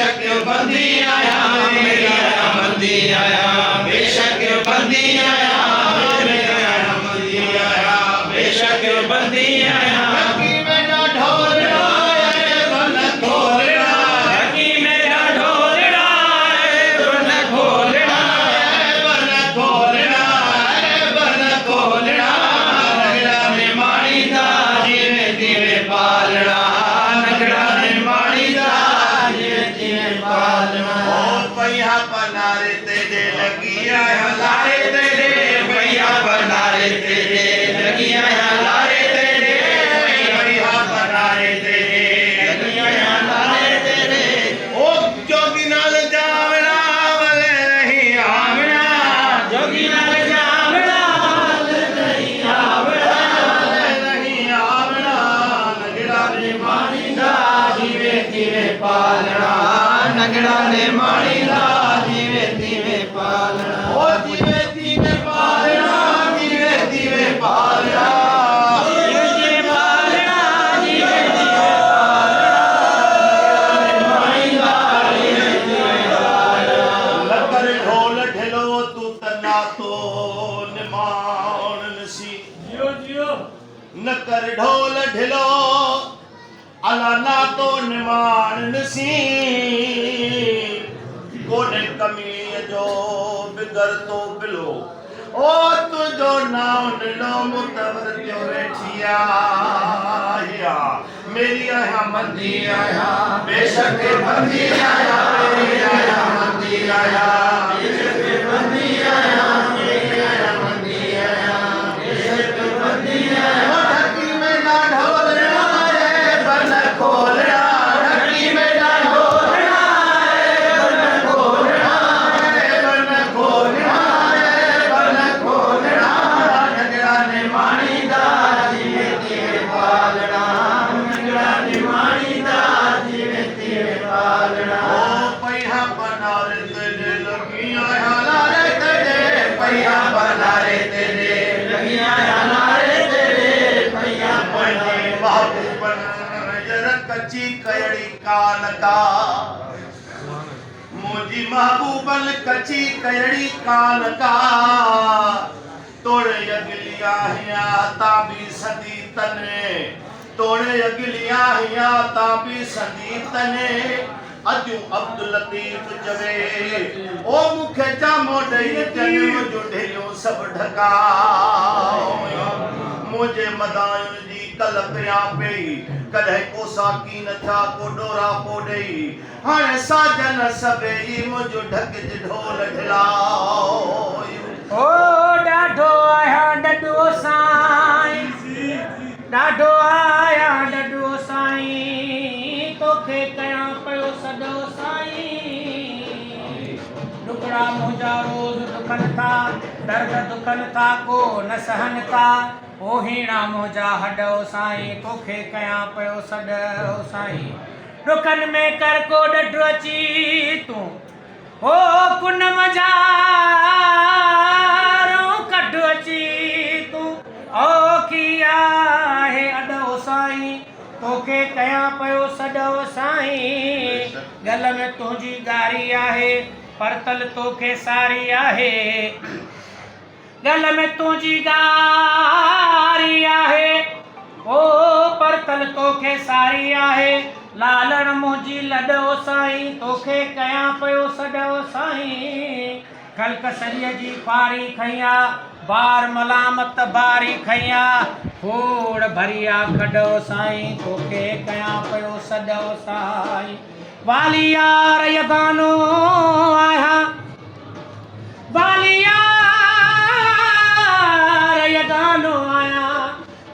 बेशक बंदी आया मेरा बंदी आया बेशक बंदी आया मेरा बंदी आया बेशक बंदी आया बनारे तेरे लगिया लारे तेरे भैया बनारे तेरे लगिया लारे तेरे भैया बनारे तेरे लगिया लारे तेरे ओ जोगी नाल जावड़ा वाले नहीं आवड़ा जोगी नाल जावड़ा वाले नहीं आवड़ा नहीं आवड़ा नगड़ा ने मानी दा जीवे जीवे पालना नगड़ा ने मानी दा नकर ढोल ढिलो अलाना तो निमान नसी कोने कमी जो बिगर तो बिलो ओ तुझो नाम लो मुतवर जो बैठिया मेरी आया मंदी आया बेशक बंदी आया मेरी आया मंदी आया बेशक बंदी आया मेरी आया मंदी आया बेशक बंदी आया कच्ची कयड़ी कान का मुझी महबूबन कच्ची कयड़ी कान का तोड़े अगलिया हिया ताबी सदी तने तोड़े अगलिया हिया ताबी सदी तने अजू अब्दुल लतीफ जवे ओ मुखे जामो दई जन्म जो ढेलियो सब ढका मुझे मदायुन जी कलपिया पेई कदे को साकी न था को डोरा पोडई हाणे साजन सबई मुझो ढक ढोल ढिलाओ ओ डाढो आया डडो साईं डाढो आया डडो साईं तोखे कया पयो सदो साईं टुकड़ा मुंहिंजा रोज दुखन था दर्द दुखन था को न सहन था ओ हीणा मुंहिंजा हॾो साईं तोखे कया पयो सॾो साईं रुकन में कर को ॾढो अची तूं ओ पुनम जारो कढो अची तूं ओ किया है अॾो साईं तोखे कया पयो सॾो साईं गल में तुंहिंजी गारी आहे परतल तोखे सारी आहे गल में तुझी गारी आहे ओ परतल तोखे सारी आहे लालण मुंहिंजी लॾो साईं तोखे कया पयो सॾो साईं खल्क सॼीअ जी फारी खईं बार मलामत बारी खईं खोड़ भरिया खॾो साईं तोखे कया पयो सॾो साईं वालियार यगानो आया वालियार यगानो आया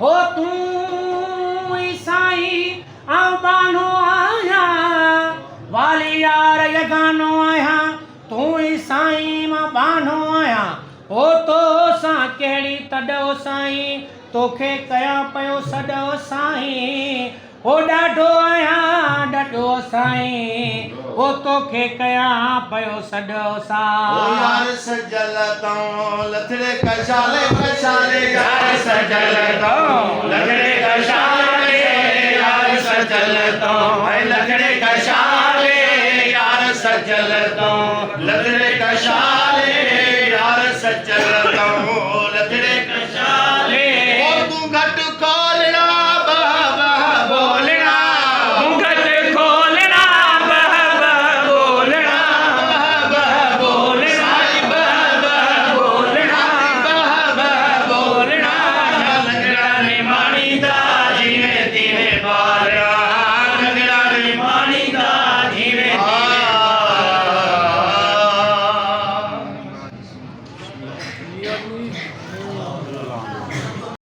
हो तूं ई साईं आऊं बानो आया वालियार यगानो आया तूं ई साईं मां बानो आया हो तो सां कहिड़ी तॾो साईं तोखे कया पयो सॾो साईं हो ॾाढो आया ॾाढो साईं ओ तोखे कया पयो सॾो साईं ओ यार सजल तो लथड़े कशाले कशाले यार सजल तो लथड़े कशाले यार सजल तो